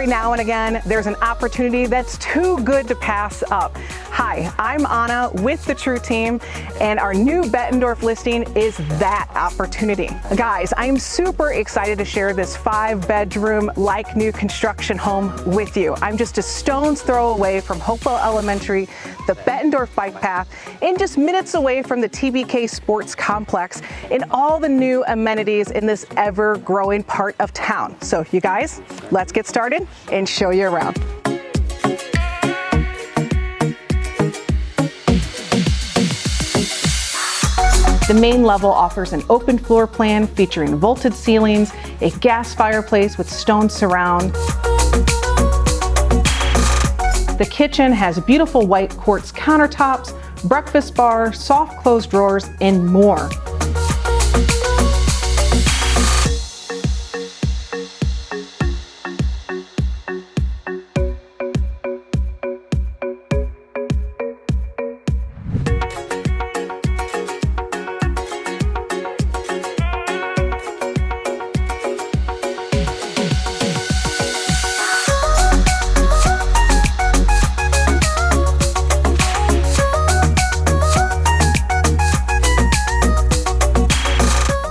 Every now and again, there's an opportunity that's too good to pass up. Hi, I'm Anna with the True Team, and our new Bettendorf listing is that opportunity. Guys, I'm super excited to share this 5-bedroom, like new construction home with you. I'm just a stone's throw away from Hopewell Elementary, the Bettendorf bike path, and just minutes away from the TBK Sports Complex, and all the new amenities in this ever-growing part of town. So you guys, let's get started and show you around. The main level offers an open floor plan featuring vaulted ceilings, a gas fireplace with stone surround. The kitchen has beautiful white quartz countertops, breakfast bar, soft closed drawers, and more.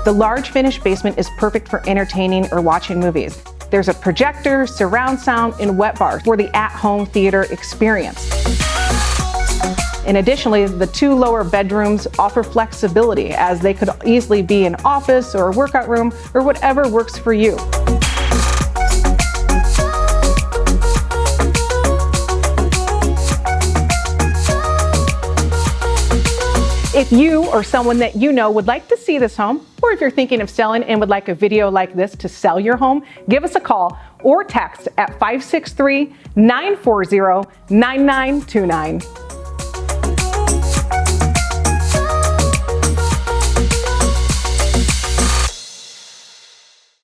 The large finished basement is perfect for entertaining or watching movies. There's a projector, surround sound, and wet bars for the at-home theater experience. And additionally, the 2 lower bedrooms offer flexibility, as they could easily be an office or a workout room or whatever works for you. If you or someone that you know would like to see this home, or if you're thinking of selling and would like a video like this to sell your home, give us a call or text at 563-940-9929.